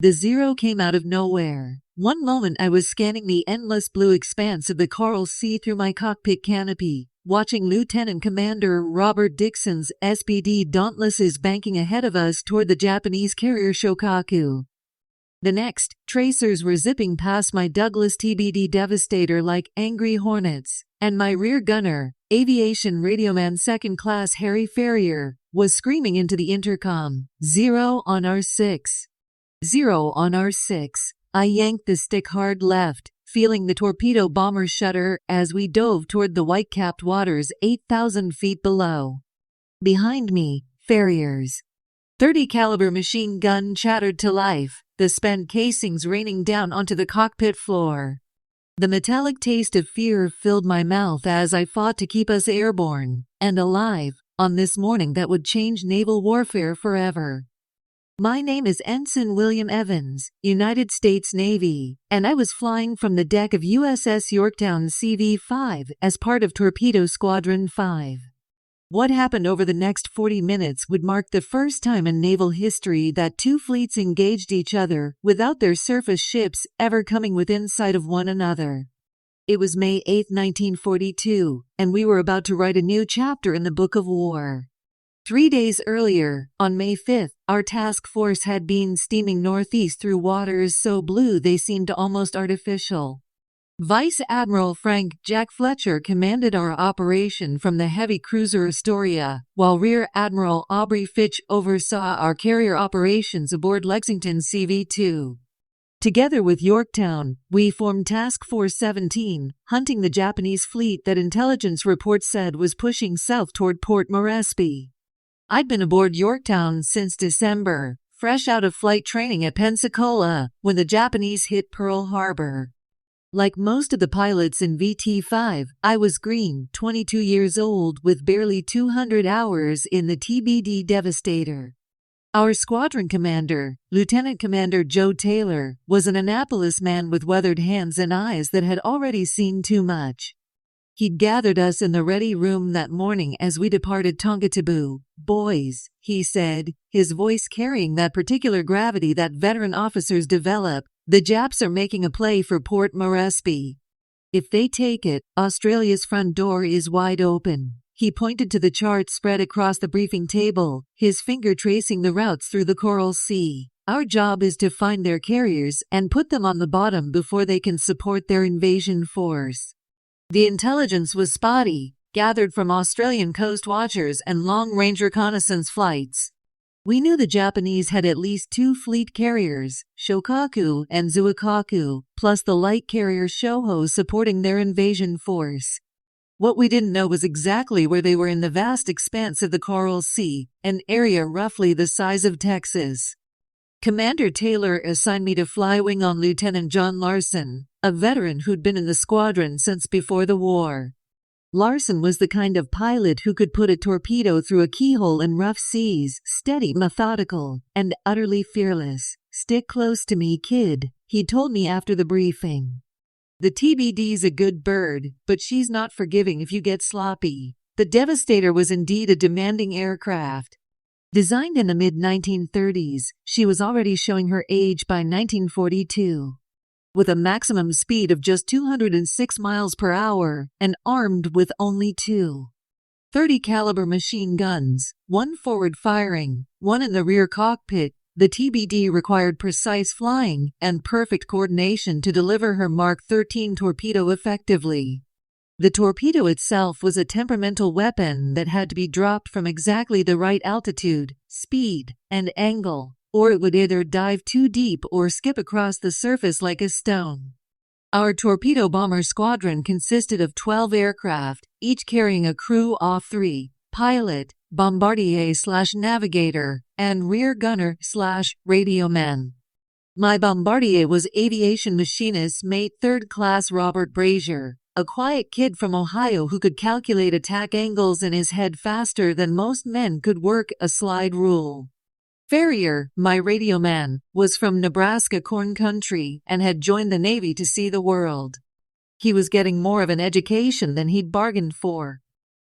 The zero came out of nowhere. One moment I was scanning the endless blue expanse of the Coral Sea through my cockpit canopy, watching Lieutenant Commander Robert Dixon's SBD Dauntlesses banking ahead of us toward the Japanese carrier Shokaku. The next, tracers were zipping past my Douglas TBD Devastator like angry hornets, and my rear gunner, aviation radioman second class Harry Ferrier, was screaming into the intercom, "Zero on R6. Zero on R6. I yanked the stick hard left, feeling the torpedo bomber shudder as we dove toward the white-capped waters 8,000 feet below. Behind me, Ferrier's .30 caliber machine gun chattered to life, the spent casings raining down onto the cockpit floor. The metallic taste of fear filled my mouth as I fought to keep us airborne and alive on this morning that would change naval warfare forever. My name is Ensign William Evans, United States Navy, and I was flying from the deck of USS Yorktown CV-5 as part of Torpedo Squadron 5. What happened over the next 40 minutes would mark the first time in naval history that two fleets engaged each other without their surface ships ever coming within sight of one another. It was May 8, 1942, and we were about to write a new chapter in the Book of War. 3 days earlier, on May 5th, our task force had been steaming northeast through waters so blue they seemed almost artificial. Vice Admiral Frank "Jack" Fletcher commanded our operation from the heavy cruiser Astoria, while Rear Admiral Aubrey Fitch oversaw our carrier operations aboard Lexington CV-2. Together with Yorktown, we formed Task Force 17, hunting the Japanese fleet that intelligence reports said was pushing south toward Port Moresby. I'd been aboard Yorktown since December, fresh out of flight training at Pensacola, when the Japanese hit Pearl Harbor. Like most of the pilots in VT-5, I was green, 22 years old, with barely 200 hours in the TBD Devastator. Our squadron commander, Lieutenant Commander Joe Taylor, was an Annapolis man with weathered hands and eyes that had already seen too much. He'd gathered us in the ready room that morning as we departed Tongataboo. "Boys," he said, his voice carrying that particular gravity that veteran officers develop, "the Japs are making a play for Port Moresby. If they take it, Australia's front door is wide open." He pointed to the chart spread across the briefing table, his finger tracing the routes through the Coral Sea. "Our job is to find their carriers and put them on the bottom before they can support their invasion force." The intelligence was spotty, gathered from Australian coast watchers and long-range reconnaissance flights. We knew the Japanese had at least 2 fleet carriers, Shokaku and Zuikaku, plus the light carrier Shoho supporting their invasion force. What we didn't know was exactly where they were in the vast expanse of the Coral Sea, an area roughly the size of Texas. Commander Taylor assigned me to fly wing on Lieutenant John Larson, a veteran who'd been in the squadron since before the war. Larson was the kind of pilot who could put a torpedo through a keyhole in rough seas, steady, methodical, and utterly fearless. "Stick close to me, kid," he told me after the briefing. "The TBD's a good bird, but she's not forgiving if you get sloppy." The Devastator was indeed a demanding aircraft. Designed in the mid-1930s, she was already showing her age by 1942. With a maximum speed of just 206 miles per hour and armed with only 2 .30 caliber machine guns, one forward firing, one in the rear cockpit, the TBD required precise flying and perfect coordination to deliver her Mark 13 torpedo effectively. The torpedo itself was a temperamental weapon that had to be dropped from exactly the right altitude, speed, and angle, or it would either dive too deep or skip across the surface like a stone. Our torpedo bomber squadron consisted of 12 aircraft, each carrying a crew of 3, pilot, bombardier/navigator, and rear gunner/radioman. My bombardier was aviation machinist mate 3rd class Robert Brazier, a quiet kid from Ohio who could calculate attack angles in his head faster than most men could work a slide rule. Ferrier, my radioman, was from Nebraska corn country and had joined the Navy to see the world. He was getting more of an education than he'd bargained for.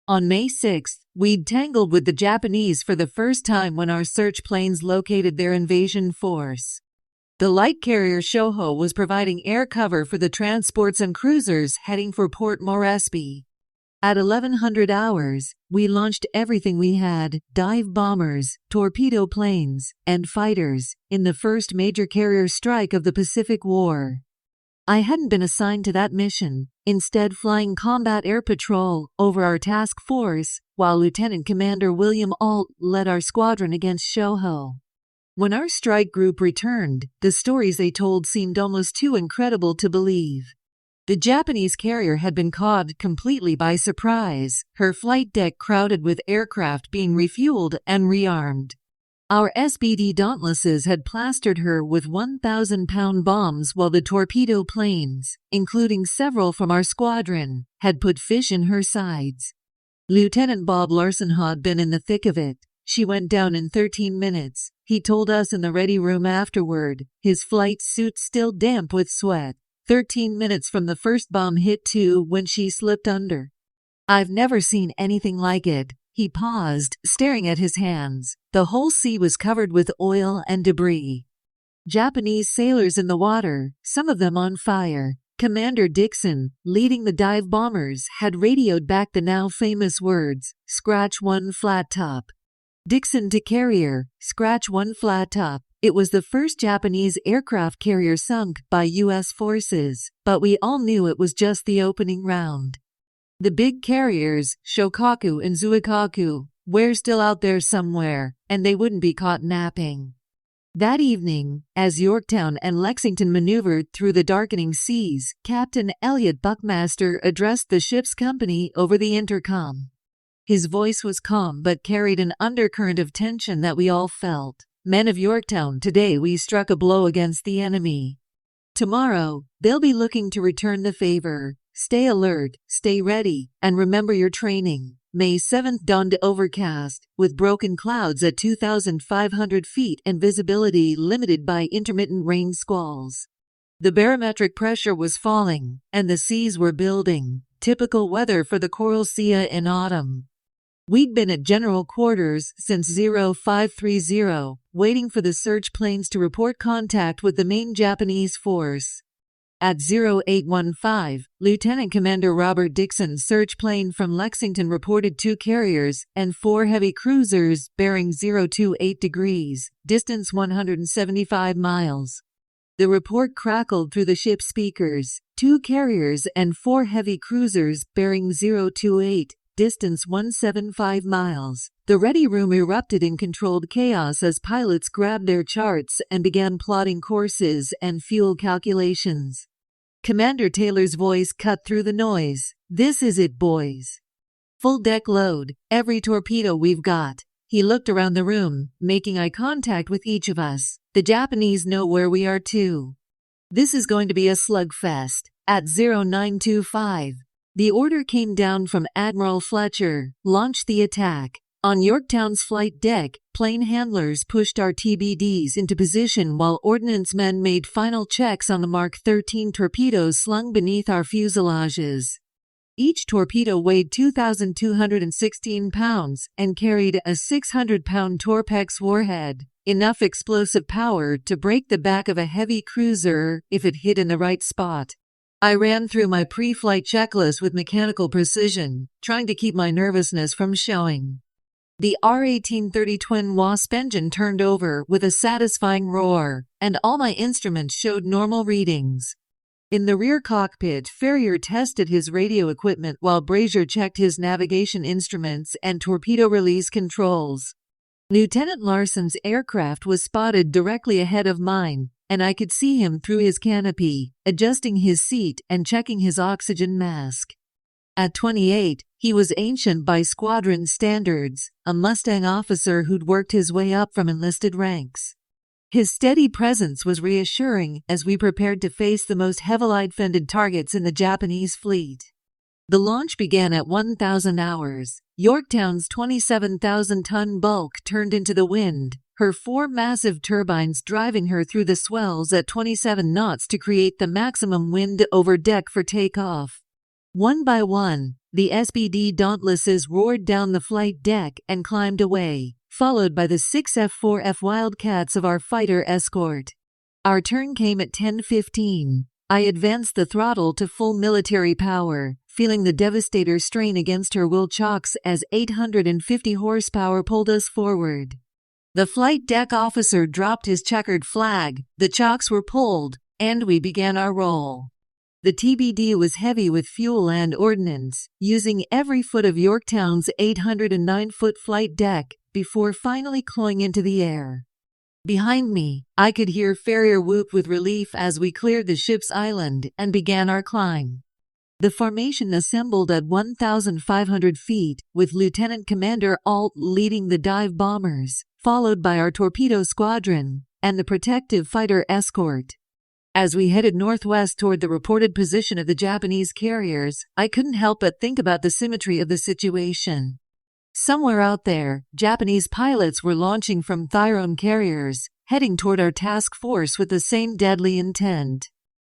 On May 6th, we'd tangled with the Japanese for the first time when our search planes located their invasion force. The light carrier Shoho was providing air cover for the transports and cruisers heading for Port Moresby. At 1100 hours, we launched everything we had, dive bombers, torpedo planes, and fighters, in the first major carrier strike of the Pacific War. I hadn't been assigned to that mission, instead flying combat air patrol over our task force, while Lieutenant Commander William Alt led our squadron against Shoho. When our strike group returned, the stories they told seemed almost too incredible to believe. The Japanese carrier had been caught completely by surprise, her flight deck crowded with aircraft being refueled and rearmed. Our SBD Dauntlesses had plastered her with 1,000-pound bombs while the torpedo planes, including several from our squadron, had put fish in her sides. Lieutenant Bob Larson had been in the thick of it. She went down in 13 minutes, he told us in the ready room afterward, his flight suit still damp with sweat. 13 minutes from the first bomb hit to when she slipped under. I've never seen anything like it. He paused, staring at his hands. The whole sea was covered with oil and debris. Japanese sailors in the water, some of them on fire. Commander Dixon, leading the dive bombers, had radioed back the now famous words, "Scratch one flat top." Dixon to carrier, "Scratch one flat top." It was the first Japanese aircraft carrier sunk by U.S. forces, but we all knew it was just the opening round. The big carriers, Shokaku and Zuikaku, were still out there somewhere, and they wouldn't be caught napping. That evening, as Yorktown and Lexington maneuvered through the darkening seas, Captain Elliot Buckmaster addressed the ship's company over the intercom. His voice was calm but carried an undercurrent of tension that we all felt. "Men of Yorktown, today we struck a blow against the enemy. Tomorrow, they'll be looking to return the favor. Stay alert, stay ready, and remember your training." May 7th dawned overcast, with broken clouds at 2,500 feet and visibility limited by intermittent rain squalls. The barometric pressure was falling, and the seas were building, typical weather for the Coral Sea in autumn. We'd been at general quarters since 0530, waiting for the search planes to report contact with the main Japanese force. At 0815, Lieutenant Commander Robert Dixon's search plane from Lexington reported 2 carriers and 4 heavy cruisers bearing 028 degrees, distance 175 miles. The report crackled through the ship's speakers. 2 carriers and 4 heavy cruisers bearing 028, distance 175 miles. The ready room erupted in controlled chaos as pilots grabbed their charts and began plotting courses and fuel calculations. Commander Taylor's voice cut through the noise. "This is it, boys. Full deck load, every torpedo we've got." He looked around the room, making eye contact with each of us. "The Japanese know where we are too. This is going to be a slugfest." At 0925, the order came down from Admiral Fletcher, "Launch the attack." On Yorktown's flight deck, plane handlers pushed our TBDs into position while ordnance men made final checks on the Mark 13 torpedoes slung beneath our fuselages. Each torpedo weighed 2,216 pounds and carried a 600-pound Torpex warhead, enough explosive power to break the back of a heavy cruiser if it hit in the right spot. I ran through my pre-flight checklist with mechanical precision, trying to keep my nervousness from showing. The R-1830 twin Wasp engine turned over with a satisfying roar, and all my instruments showed normal readings. In the rear cockpit, Ferrier tested his radio equipment while Brazier checked his navigation instruments and torpedo release controls. Lieutenant Larson's aircraft was spotted directly ahead of mine, and I could see him through his canopy, adjusting his seat and checking his oxygen mask. At 28, he was ancient by squadron standards, a Mustang officer who'd worked his way up from enlisted ranks. His steady presence was reassuring as we prepared to face the most heavily-defended targets in the Japanese fleet. The launch began at 1,000 hours. Yorktown's 27,000-ton bulk turned into the wind, her 4 massive turbines driving her through the swells at 27 knots to create the maximum wind over deck for takeoff. One by one, the SBD Dauntlesses roared down the flight deck and climbed away, followed by the 6 F-4F Wildcats of our fighter escort. Our turn came at 10:15. I advanced the throttle to full military power, feeling the Devastator strain against her wheel chocks as 850 horsepower pulled us forward. The flight deck officer dropped his checkered flag, the chocks were pulled, and we began our roll. The TBD was heavy with fuel and ordnance, using every foot of Yorktown's 809-foot flight deck before finally clawing into the air. Behind me, I could hear Farrier whoop with relief as we cleared the ship's island and began our climb. The formation assembled at 1,500 feet, with Lieutenant Commander Alt leading the dive bombers, followed by our torpedo squadron and the protective fighter escort. As we headed northwest toward the reported position of the Japanese carriers, I couldn't help but think about the symmetry of the situation. Somewhere out there, Japanese pilots were launching from Tyrone carriers, heading toward our task force with the same deadly intent.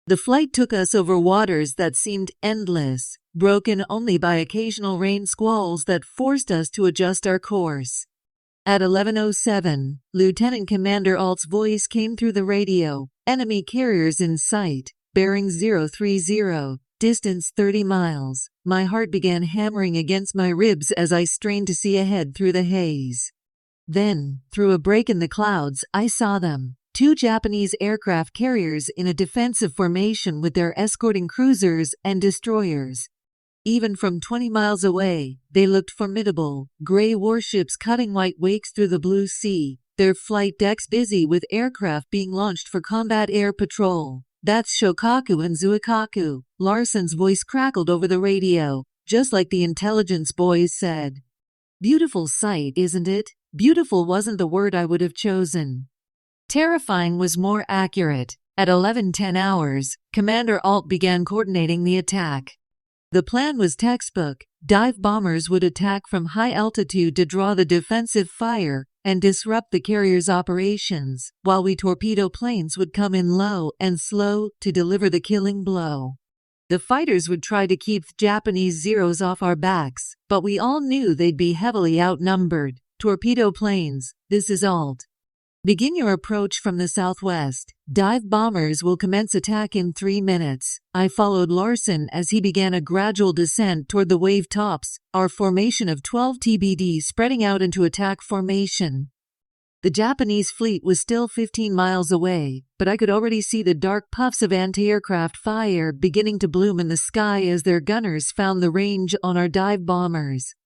The flight took us over waters that seemed endless, broken only by occasional rain squalls that forced us to adjust our course. At 11:07, Lieutenant Commander Alt's voice came through the radio. Enemy carriers in sight, bearing 030, distance 30 miles. My heart began hammering against my ribs as I strained to see ahead through the haze. Then, through a break in the clouds, I saw them. 2 Japanese aircraft carriers in a defensive formation with their escorting cruisers and destroyers. Even from 20 miles away, they looked formidable, gray warships cutting white wakes through the blue sea, their flight decks busy with aircraft being launched for combat air patrol. "That's Shokaku and Zuikaku," Larson's voice crackled over the radio, just like the intelligence boys said. Beautiful sight, isn't it? Beautiful wasn't the word I would have chosen. Terrifying was more accurate. At 11:10 hours, Commander Alt began coordinating the attack. The plan was textbook. Dive bombers would attack from high altitude to draw the defensive fire and disrupt the carrier's operations, while we torpedo planes would come in low and slow to deliver the killing blow. The fighters would try to keep Japanese Zeros off our backs, but we all knew they'd be heavily outnumbered. "Torpedo planes, this is Alt. Begin your approach from the southwest. Dive bombers will commence attack in 3 minutes." I followed Larson as he began a gradual descent toward the wave tops, our formation of 12 TBD spreading out into attack formation. The Japanese fleet was still 15 miles away, but I could already see the dark puffs of antiaircraft fire beginning to bloom in the sky as their gunners found the range on our dive bombers.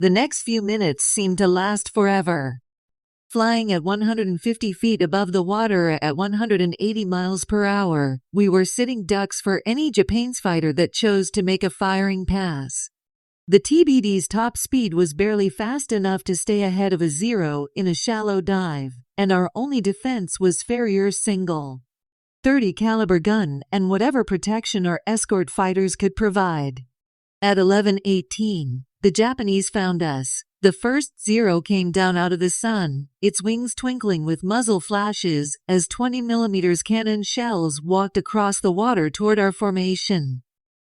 The next few minutes seemed to last forever. Flying at 150 feet above the water at 180 miles per hour, we were sitting ducks for any Japanese fighter that chose to make a firing pass. The TBD's top speed was barely fast enough to stay ahead of a Zero in a shallow dive, and our only defense was Farrier's single .30 caliber gun and whatever protection our escort fighters could provide. At 11:18, the Japanese found us. The first Zero came down out of the sun, its wings twinkling with muzzle flashes as 20mm cannon shells walked across the water toward our formation.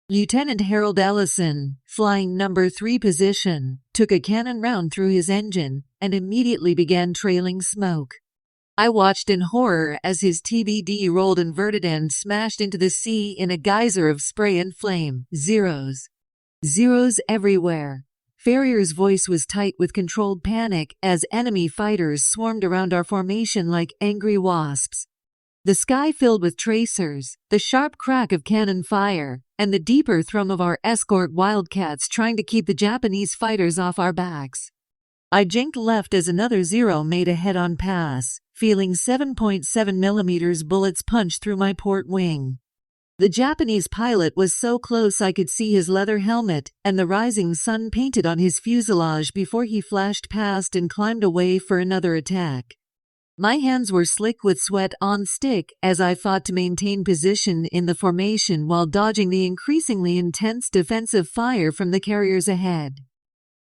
Lieutenant Harold Ellison, flying number 3 position, took a cannon round through his engine and immediately began trailing smoke. I watched in horror as his TBD rolled inverted and smashed into the sea in a geyser of spray and flame. Zeros. Zeros everywhere. Farrier's voice was tight with controlled panic as enemy fighters swarmed around our formation like angry wasps. The sky filled with tracers, the sharp crack of cannon fire, and the deeper thrum of our escort wildcats trying to keep the Japanese fighters off our backs. I jinked left as another Zero made a head-on pass, feeling 7.7mm bullets punch through my port wing. The Japanese pilot was so close I could see his leather helmet and the rising sun painted on his fuselage before he flashed past and climbed away for another attack. My hands were slick with sweat on stick as I fought to maintain position in the formation while dodging the increasingly intense defensive fire from the carriers ahead.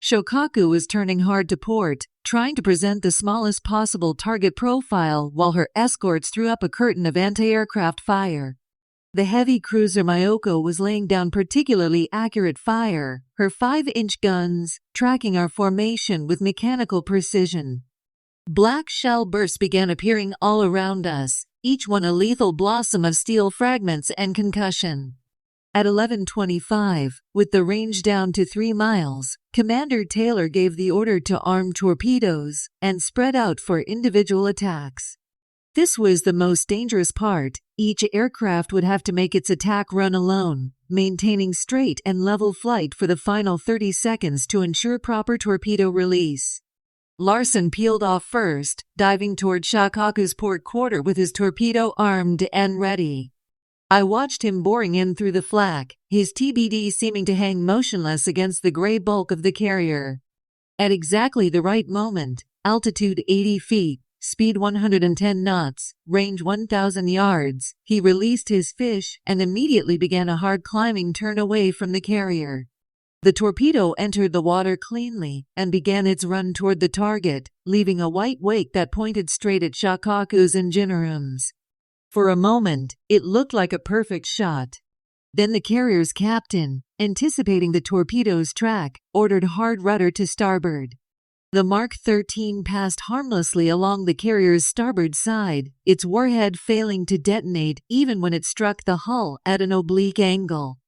Shokaku was turning hard to port, trying to present the smallest possible target profile while her escorts threw up a curtain of anti-aircraft fire. The heavy cruiser Myoko was laying down particularly accurate fire, her 5-inch guns tracking our formation with mechanical precision. Black shell bursts began appearing all around us, each one a lethal blossom of steel fragments and concussion. At 11:25, with the range down to 3 miles, Commander Taylor gave the order to arm torpedoes and spread out for individual attacks. This was the most dangerous part. Each aircraft would have to make its attack run alone, maintaining straight and level flight for the final 30 seconds to ensure proper torpedo release. Larson peeled off first, diving toward Shokaku's port quarter with his torpedo armed and ready. I watched him boring in through the flak, his TBD seeming to hang motionless against the gray bulk of the carrier. At exactly the right moment, altitude 80 feet, speed 110 knots, range 1,000 yards, he released his fish and immediately began a hard climbing turn away from the carrier. The torpedo entered the water cleanly and began its run toward the target, leaving a white wake that pointed straight at Shokaku's engine rooms. For a moment, it looked like a perfect shot. Then the carrier's captain, anticipating the torpedo's track, ordered hard rudder to starboard. The Mark 13 passed harmlessly along the carrier's starboard side, its warhead failing to detonate even when it struck the hull at an oblique angle.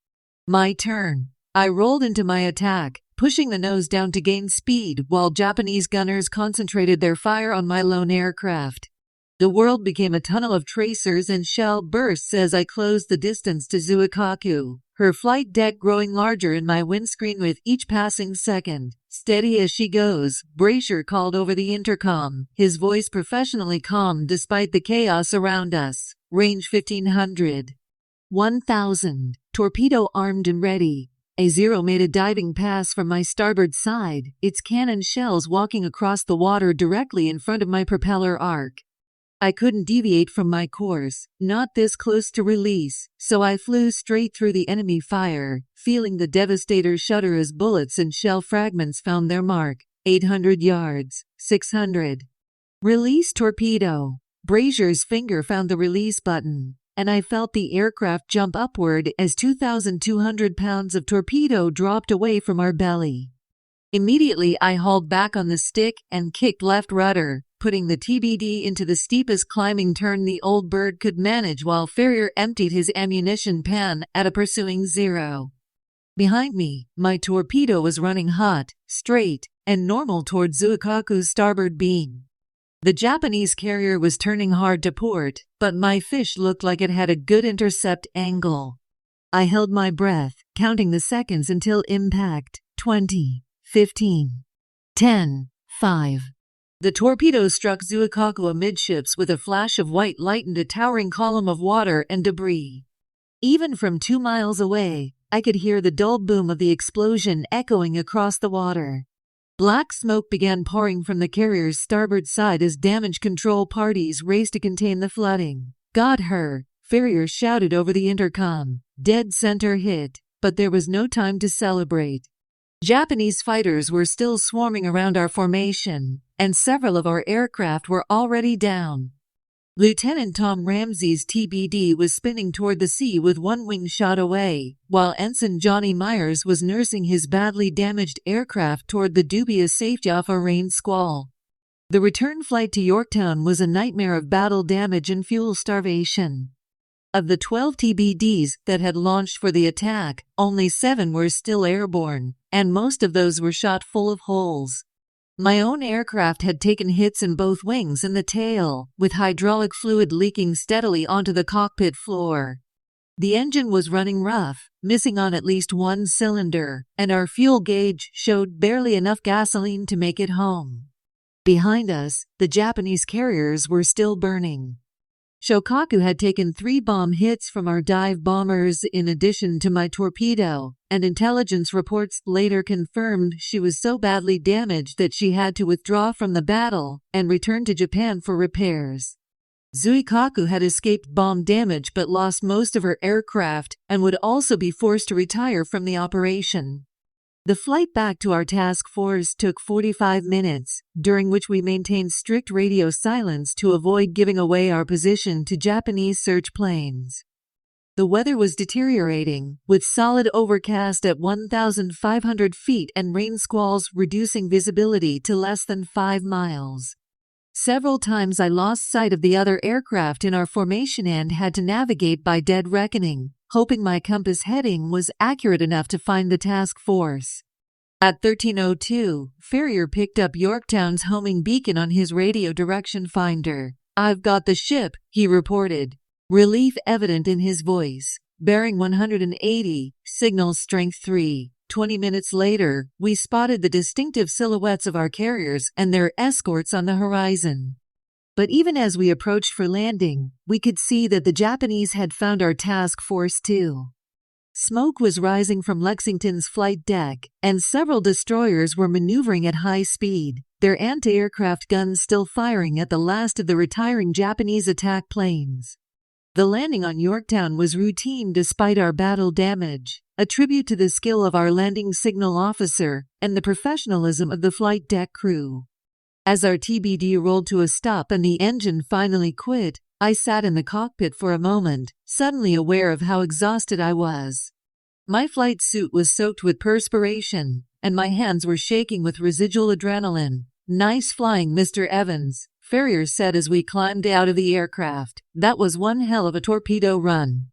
My turn. I rolled into my attack, pushing the nose down to gain speed while Japanese gunners concentrated their fire on my lone aircraft. The world became a tunnel of tracers and shell bursts as I closed the distance to Zuikaku, her flight deck growing larger in my windscreen with each passing second. "Steady as she goes," Brasher called over the intercom, his voice professionally calm despite the chaos around us. "Range 1,500. 1,000. Torpedo armed and ready." A-0 made a diving pass from my starboard side, its cannon shells walking across the water directly in front of my propeller arc. I couldn't deviate from my course, not this close to release, so I flew straight through the enemy fire, feeling the Devastator shudder as bullets and shell fragments found their mark. 800 yards, 600. Release torpedo. Brasher's finger found the release button, and I felt the aircraft jump upward as 2,200 pounds of torpedo dropped away from our belly. Immediately I hauled back on the stick and kicked left rudder, putting the TBD into the steepest climbing turn the old bird could manage while Ferrier emptied his ammunition pan at a pursuing zero. Behind me, my torpedo was running hot, straight, and normal toward Zuikaku's starboard beam. The Japanese carrier was turning hard to port, but my fish looked like it had a good intercept angle. I held my breath, counting the seconds until impact. 20, 15, 10, 5. The torpedo struck Zuikaku amidships with a flash of white, lightened a towering column of water and debris. Even from 2 miles away, I could hear the dull boom of the explosion echoing across the water. Black smoke began pouring from the carrier's starboard side as damage control parties raced to contain the flooding. "Got her," Ferrier shouted over the intercom. "Dead center hit," but there was no time to celebrate. Japanese fighters were still swarming around our formation, and several of our aircraft were already down. Lieutenant Tom Ramsey's TBD was spinning toward the sea with one wing shot away, while Ensign Johnny Myers was nursing his badly damaged aircraft toward the dubious safety off a rain squall. The return flight to Yorktown was a nightmare of battle damage and fuel starvation. Of the 12 TBDs that had launched for the attack, only 7 were still airborne, and most of those were shot full of holes. My own aircraft had taken hits in both wings and the tail, with hydraulic fluid leaking steadily onto the cockpit floor. The engine was running rough, missing on at least one cylinder, and our fuel gauge showed barely enough gasoline to make it home. Behind us, the Japanese carriers were still burning. Shokaku had taken 3 bomb hits from our dive bombers in addition to my torpedo, and intelligence reports later confirmed she was so badly damaged that she had to withdraw from the battle and return to Japan for repairs. Zuikaku had escaped bomb damage but lost most of her aircraft and would also be forced to retire from the operation. The flight back to our task force took 45 minutes, during which we maintained strict radio silence to avoid giving away our position to Japanese search planes. The weather was deteriorating, with solid overcast at 1,500 feet and rain squalls reducing visibility to less than 5 miles. Several times I lost sight of the other aircraft in our formation and had to navigate by dead reckoning, hoping my compass heading was accurate enough to find the task force. At 13:02, Ferrier picked up Yorktown's homing beacon on his radio direction finder. "I've got the ship," he reported, relief evident in his voice. "Bearing 180, signal strength 3. 20 minutes later, we spotted the distinctive silhouettes of our carriers and their escorts on the horizon. But even as we approached for landing, we could see that the Japanese had found our task force too. Smoke was rising from Lexington's flight deck, and several destroyers were maneuvering at high speed, their anti-aircraft guns still firing at the last of the retiring Japanese attack planes. The landing on Yorktown was routine despite our battle damage, a tribute to the skill of our landing signal officer and the professionalism of the flight deck crew. As our TBD rolled to a stop and the engine finally quit, I sat in the cockpit for a moment, suddenly aware of how exhausted I was. My flight suit was soaked with perspiration, and my hands were shaking with residual adrenaline. "Nice flying, Mr. Evans," Ferrier said as we climbed out of the aircraft. "That was one hell of a torpedo run."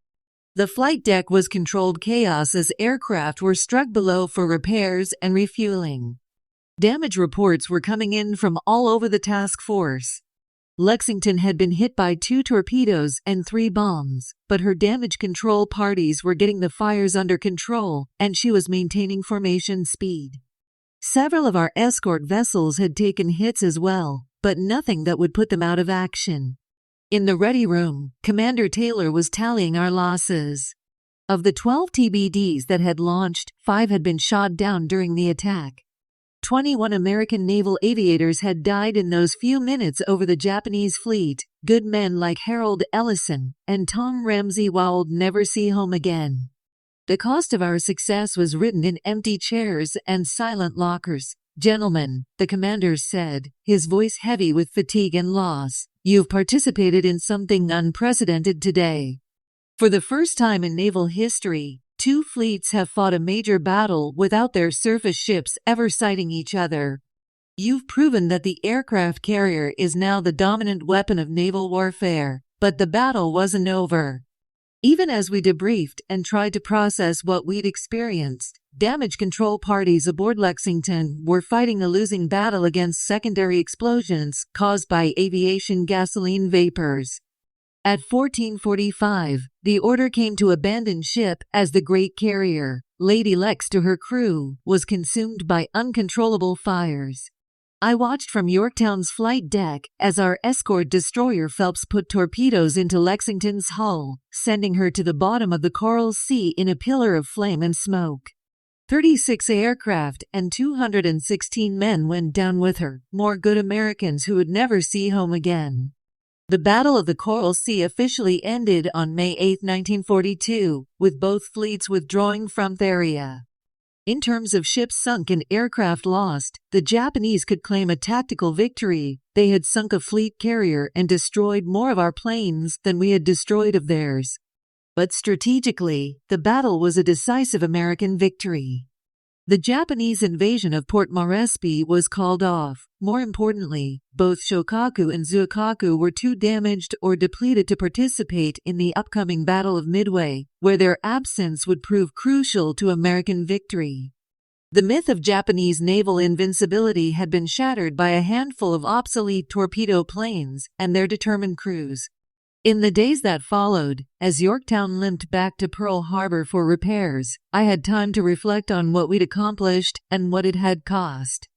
The flight deck was controlled chaos as aircraft were struck below for repairs and refueling. Damage reports were coming in from all over the task force. Lexington had been hit by 2 torpedoes and 3 bombs, but her damage control parties were getting the fires under control, and she was maintaining formation speed. Several of our escort vessels had taken hits as well, but nothing that would put them out of action. In the ready room, Commander Taylor was tallying our losses. Of the 12 TBDs that had launched, 5 had been shot down during the attack. 21 American naval aviators had died in those few minutes over the Japanese fleet, good men like Harold Ellison and Tom Ramsey vowed never see home again. The cost of our success was written in empty chairs and silent lockers. "Gentlemen," the commander said, his voice heavy with fatigue and loss, "you've participated in something unprecedented today. For the first time in naval history, 2 fleets have fought a major battle without their surface ships ever sighting each other. You've proven that the aircraft carrier is now the dominant weapon of naval warfare, but the battle wasn't over." Even as we debriefed and tried to process what we'd experienced, damage control parties aboard Lexington were fighting a losing battle against secondary explosions caused by aviation gasoline vapors. At 14:45, the order came to abandon ship as the great carrier, Lady Lex to her crew, was consumed by uncontrollable fires. I watched from Yorktown's flight deck as our escort destroyer Phelps put torpedoes into Lexington's hull, sending her to the bottom of the Coral Sea in a pillar of flame and smoke. 36 aircraft and 216 men went down with her, more good Americans who would never see home again. The Battle of the Coral Sea officially ended on May 8, 1942, with both fleets withdrawing from the area. In terms of ships sunk and aircraft lost, the Japanese could claim a tactical victory. They had sunk a fleet carrier and destroyed more of our planes than we had destroyed of theirs. But strategically, the battle was a decisive American victory. The Japanese invasion of Port Moresby was called off. More importantly, both Shokaku and Zuikaku were too damaged or depleted to participate in the upcoming Battle of Midway, where their absence would prove crucial to American victory. The myth of Japanese naval invincibility had been shattered by a handful of obsolete torpedo planes and their determined crews. In the days that followed, as Yorktown limped back to Pearl Harbor for repairs, I had time to reflect on what we'd accomplished and what it had cost.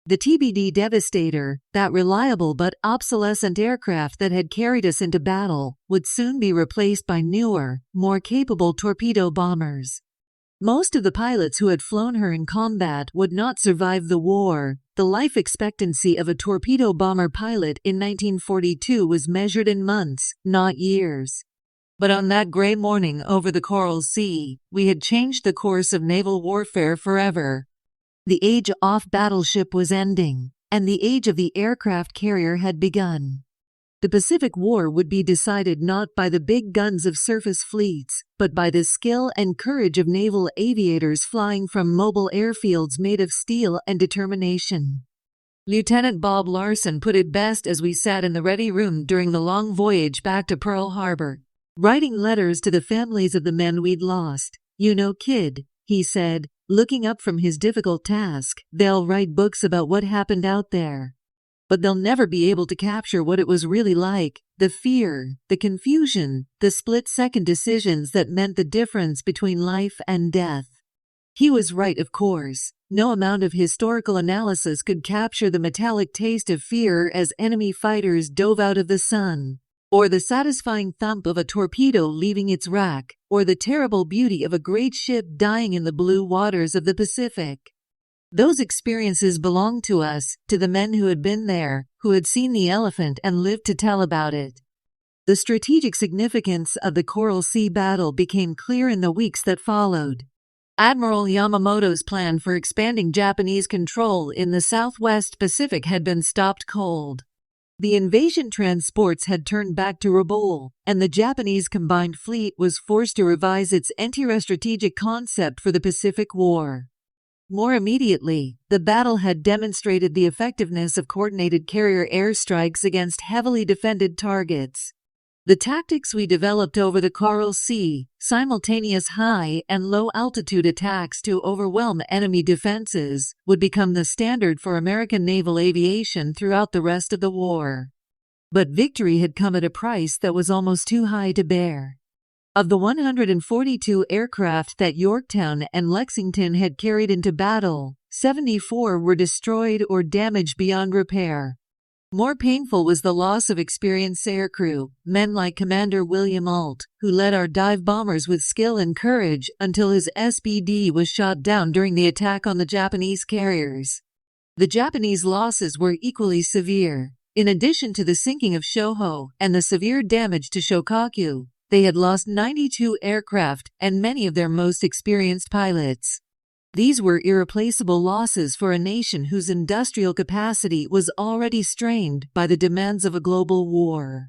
The TBD Devastator, that reliable but obsolescent aircraft that had carried us into battle, would soon be replaced by newer, more capable torpedo bombers. Most of the pilots who had flown her in combat would not survive the war. The life expectancy of a torpedo bomber pilot in 1942 was measured in months, not years. But on that gray morning over the Coral Sea, we had changed the course of naval warfare forever. The age-off battleship was ending, and the age of the aircraft carrier had begun. The Pacific War would be decided not by the big guns of surface fleets, but by the skill and courage of naval aviators flying from mobile airfields made of steel and determination. Lieutenant Bob Larson put it best as we sat in the ready room during the long voyage back to Pearl Harbor, writing letters to the families of the men we'd lost. "You know, kid," he said, looking up from his difficult task, "they'll write books about what happened out there, but they'll never be able to capture what it was really like, the fear, the confusion, the split-second decisions that meant the difference between life and death." He was right, of course. No amount of historical analysis could capture the metallic taste of fear as enemy fighters dove out of the sun, or the satisfying thump of a torpedo leaving its rack, or the terrible beauty of a great ship dying in the blue waters of the Pacific. Those experiences belonged to us, to the men who had been there, who had seen the elephant and lived to tell about it. The strategic significance of the Coral Sea battle became clear in the weeks that followed. Admiral Yamamoto's plan for expanding Japanese control in the Southwest Pacific had been stopped cold. The invasion transports had turned back to Rabaul, and the Japanese combined fleet was forced to revise its anti-air strategic concept for the Pacific War. More immediately, the battle had demonstrated the effectiveness of coordinated carrier airstrikes against heavily defended targets. The tactics we developed over the Coral Sea, simultaneous high and low altitude attacks to overwhelm enemy defenses, would become the standard for American naval aviation throughout the rest of the war. But victory had come at a price that was almost too high to bear. Of the 142 aircraft that Yorktown and Lexington had carried into battle, 74 were destroyed or damaged beyond repair. More painful was the loss of experienced aircrew, men like Commander William Alt, who led our dive bombers with skill and courage until his SBD was shot down during the attack on the Japanese carriers. The Japanese losses were equally severe. In addition to the sinking of Shoho and the severe damage to Shokaku, they had lost 92 aircraft and many of their most experienced pilots. These were irreplaceable losses for a nation whose industrial capacity was already strained by the demands of a global war.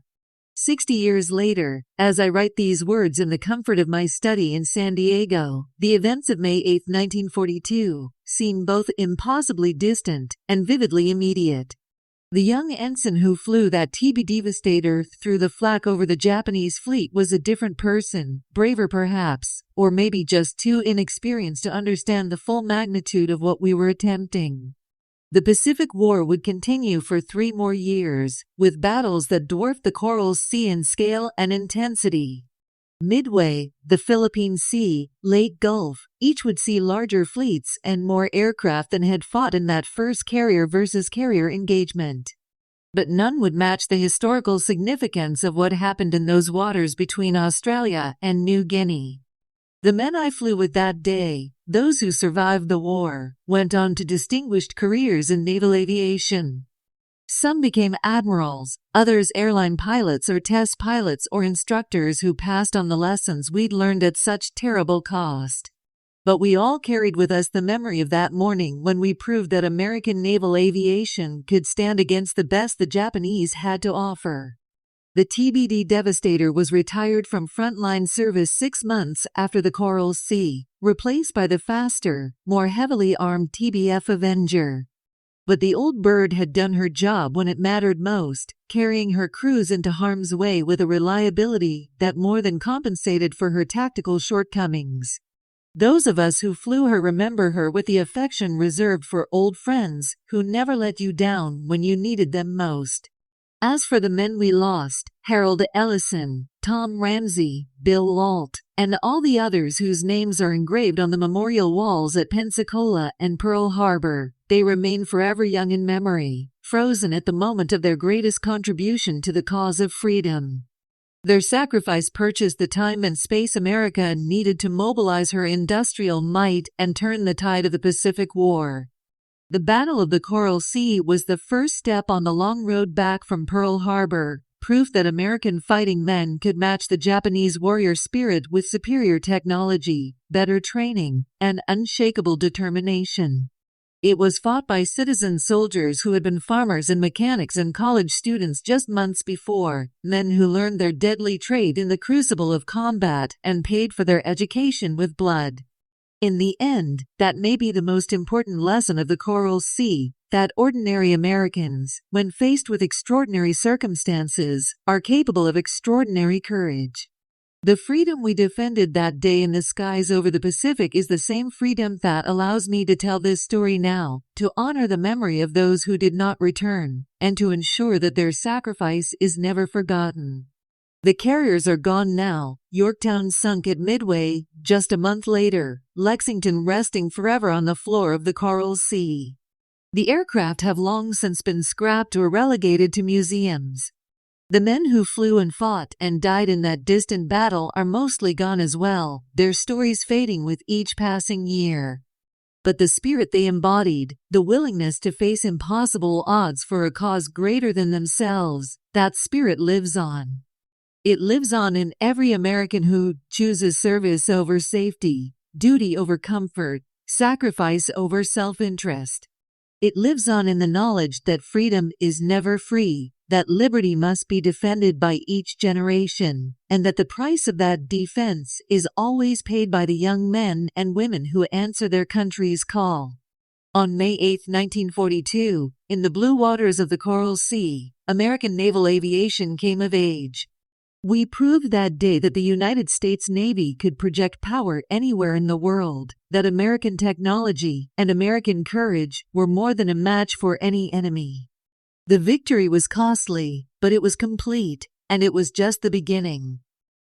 60 years later, as I write these words in the comfort of my study in San Diego, the events of May 8, 1942, seem both impossibly distant and vividly immediate. The young ensign who flew that TBD Devastator through the flak over the Japanese fleet was a different person, braver perhaps, or maybe just too inexperienced to understand the full magnitude of what we were attempting. The Pacific War would continue for 3 more years, with battles that dwarfed the Coral Sea in scale and intensity. Midway, the Philippine Sea, Lake Gulf, each would see larger fleets and more aircraft than had fought in that first carrier versus carrier engagement. But none would match the historical significance of what happened in those waters between Australia and New Guinea. The men I flew with that day, those who survived the war, went on to distinguished careers in naval aviation. Some became admirals, others airline pilots or test pilots or instructors who passed on the lessons we'd learned at such terrible cost. But we all carried with us the memory of that morning when we proved that American naval aviation could stand against the best the Japanese had to offer. The TBD Devastator was retired from frontline service 6 months after the Coral Sea, replaced by the faster, more heavily armed TBF Avenger. But the old bird had done her job when it mattered most, carrying her crews into harm's way with a reliability that more than compensated for her tactical shortcomings. Those of us who flew her remember her with the affection reserved for old friends who never let you down when you needed them most. As for the men we lost, Harold Ellison, Tom Ramsey, Bill Alt, and all the others whose names are engraved on the memorial walls at Pensacola and Pearl Harbor, they remain forever young in memory, frozen at the moment of their greatest contribution to the cause of freedom. Their sacrifice purchased the time and space America needed to mobilize her industrial might and turn the tide of the Pacific War. The Battle of the Coral Sea was the first step on the long road back from Pearl Harbor, proof that American fighting men could match the Japanese warrior spirit with superior technology, better training, and unshakable determination. It was fought by citizen soldiers who had been farmers and mechanics and college students just months before, men who learned their deadly trade in the crucible of combat and paid for their education with blood. In the end, that may be the most important lesson of the Coral Sea, that ordinary Americans, when faced with extraordinary circumstances, are capable of extraordinary courage. The freedom we defended that day in the skies over the Pacific is the same freedom that allows me to tell this story now, to honor the memory of those who did not return, and to ensure that their sacrifice is never forgotten. The carriers are gone now, Yorktown sunk at Midway, just a month later, Lexington resting forever on the floor of the Coral Sea. The aircraft have long since been scrapped or relegated to museums. The men who flew and fought and died in that distant battle are mostly gone as well, their stories fading with each passing year. But the spirit they embodied, the willingness to face impossible odds for a cause greater than themselves, that spirit lives on. It lives on in every American who chooses service over safety, duty over comfort, sacrifice over self-interest. It lives on in the knowledge that freedom is never free, that liberty must be defended by each generation, and that the price of that defense is always paid by the young men and women who answer their country's call. On May 8, 1942, in the blue waters of the Coral Sea, American naval aviation came of age. We proved that day that the United States Navy could project power anywhere in the world, that American technology and American courage were more than a match for any enemy. The victory was costly, but it was complete, and it was just the beginning.